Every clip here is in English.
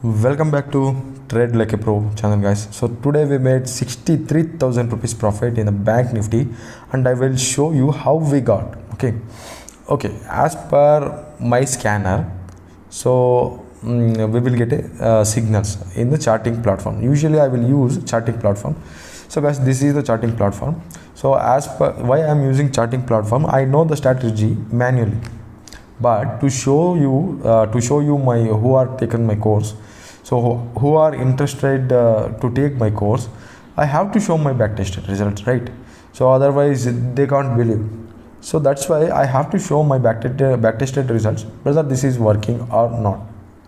Welcome back to Trade Like a Pro channel, guys. So today we made 63,000 rupees profit in the Bank Nifty, and I will show you how we got. Okay. As per my scanner, so we will get signals in the charting platform. Usually, I will use charting platform. So guys, this is the charting platform. So as per why I am using charting platform, I know the strategy manually, but to show you my who are taken my course, so who are interested to take my course, I have to show my backtested results, right? So otherwise they can't believe. So that's why I have to show my backtested results, whether this is working or not,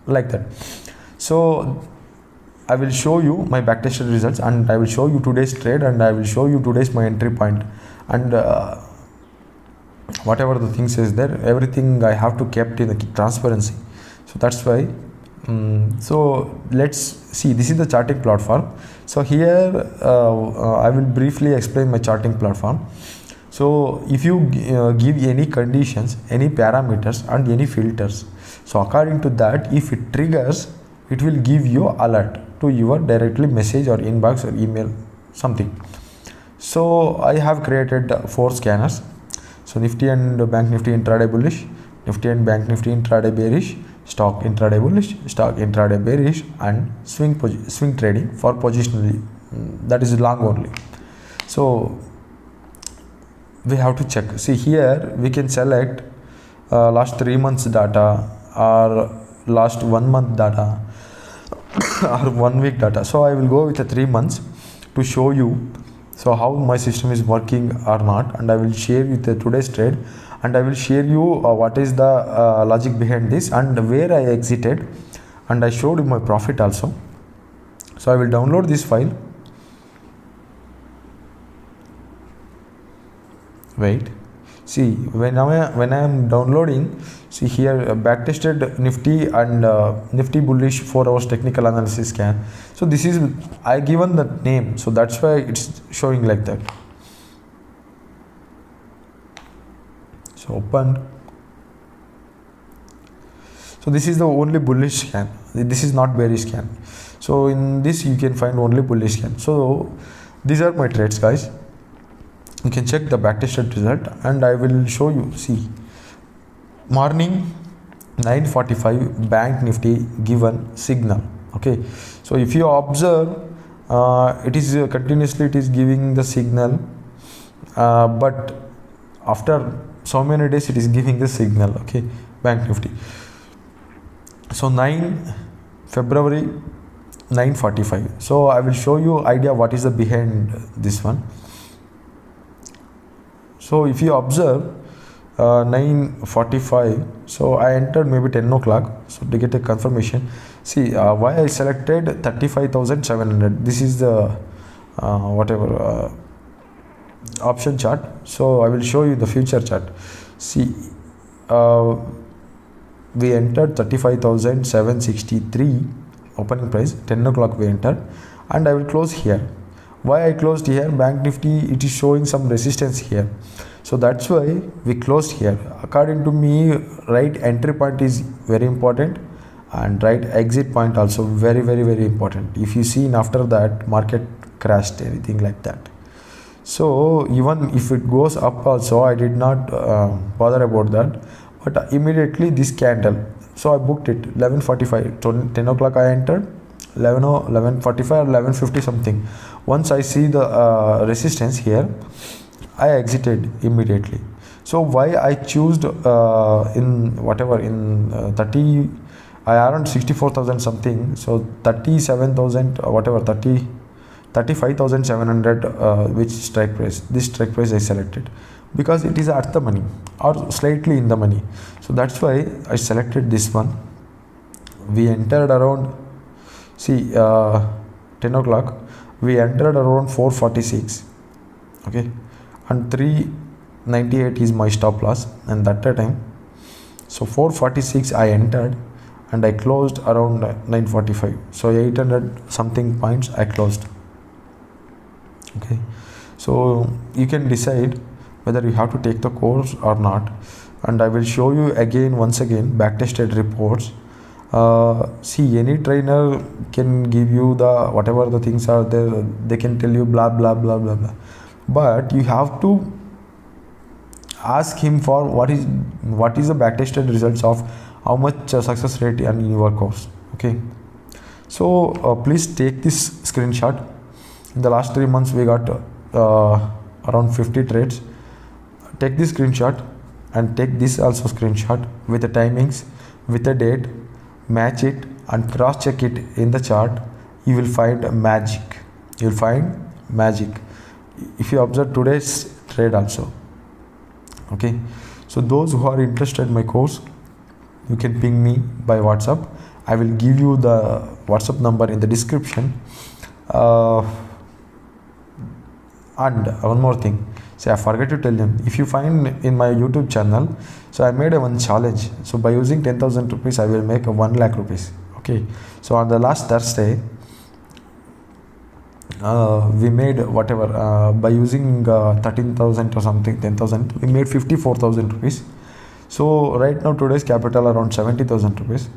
like that. So I will show you my backtested results, and I will show you today's trade, and I will show you today's my entry point, and whatever the things is there, everything I have to kept in the transparency. So that's why. So let's see. This is the charting platform. So here I will briefly explain my charting platform. So if you give any conditions, any parameters, and any filters, so according to that, if it triggers, it will give you alert to your directly message or inbox or email something. So I have created 4 scanners. So Nifty and Bank Nifty intraday bullish, Nifty and Bank Nifty intraday bearish, stock intraday bullish, stock intraday bearish, and swing trading for positionally, that is long only. So we have to check. See here we can select last 3 months data, or last 1 month data, or 1 week data. So I will go with the 3 months to show you so how my system is working or not, and I will share with today's trade, and I will share you what is the logic behind this, and where I exited, and I showed you my profit also. So I will download this file. Wait, see, when I am downloading, see here backtested Nifty and Nifty bullish 4 hours technical analysis scan. So this is, I given the name, so that's why it's showing like that. So open. So this is the only bullish scan. This is not bearish scan. So in this you can find only bullish scan. So these are my trades, guys. You can check the backtested result, and I will show you. See, morning 9:45 Bank Nifty given signal. Okay, so if you observe, it is continuously it is giving the signal, but after so many days it is giving the signal. Okay, Bank Nifty. So 9 February 9:45. So I will show you idea what is the behind this one. So if you observe 9:45, so I entered maybe 10 o'clock, so to get a confirmation. See why I selected 35,700. This is the whatever option chart. So I will show you the future chart. See, we entered 35,763 opening price, 10 o'clock we entered, and I will close here. Why I closed here? Bank Nifty, it is showing some resistance here, so that's why we closed here. According to me, right entry point is very important, and right exit point also very important. If you see, after that market crashed, anything like that. So even if it goes up also, I did not bother about that, but immediately this candle, so I booked it 11:45. 10 o'clock I entered, 11:45 or 11:50 something. Once I see the resistance here, I exited immediately. So why I choose in whatever in 30, I earned 64,000 something, so 37,000 whatever 35,700 which strike price, this strike price I selected, because it is at the money or slightly in the money. So that's why I selected this one. We entered around, see 10 o'clock we entered around 446. Okay, and 398 is my stop loss, and that time, so 446 I entered, and I closed around 9:45. So 800 something points I closed. Okay, so you can decide whether you have to take the course or not, and I will show you again once again backtested reports, See, any trainer can give you the whatever the things are there, they can tell you blah blah blah blah blah, but you have to ask him for what is the backtested results of how much success rate in your course. Okay, so please take this screenshot. In the last 3 months we got around 50 trades. Take this screenshot and take this also screenshot with the timings, with the date, match it and cross check it in the chart. You will find magic. You will find magic if you observe today's trade also. Okay, so those who are interested in my course, you can ping me by WhatsApp. I will give you the WhatsApp number in the description. And one more thing, I forgot to tell them, if you find in my YouTube channel, so I made one challenge. So by using 10,000 rupees I will make 1 lakh rupees. Okay, so on the last Thursday we made whatever by using 13,000 or something, 10,000, we made 54,000 rupees. So right now today's capital around 70,000 rupees.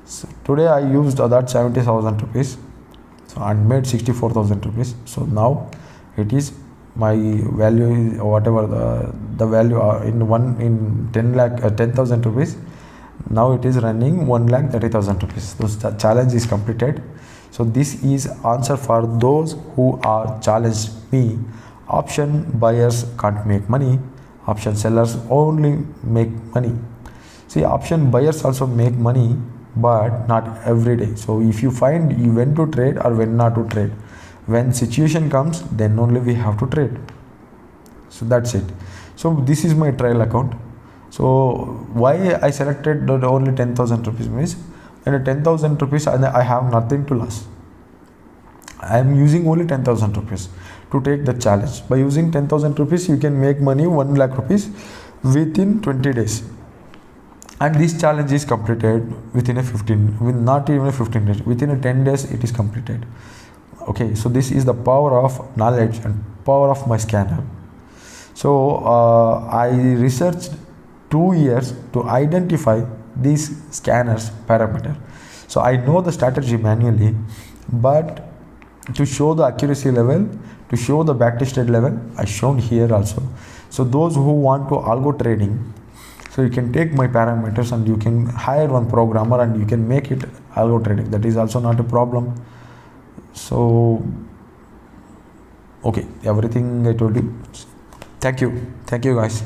So today I used that 70,000 rupees, so and made 64,000 rupees. So now it is my value is whatever the value in 10,000 rupees. Now it is running 1,30,000 rupees. So the challenge is completed. So this is answer for those who are challenged me. Option buyers can't make money, option sellers only make money. See, option buyers also make money, but not every day. So if you find when to trade or when not to trade, when situation comes, then only we have to trade. So that's it. So this is my trial account. So why I selected only 10,000 rupees means, and 10,000 rupees I have nothing to lose. I am using only 10,000 rupees to take the challenge. By using 10,000 rupees you can make money 1 lakh rupees within 20 days. And this challenge is completed within not even a 15 days, within a 10 days it is completed. Okay, so this is the power of knowledge and power of my scanner. So I researched 2 years to identify these scanners parameter. So I know the strategy manually, but to show the accuracy level, to show the backtested level, I shown here also. So those who want to algo trading, so you can take my parameters and you can hire one programmer and you can make it algo trading. That is also not a problem. So okay, everything I told you. Thank you guys.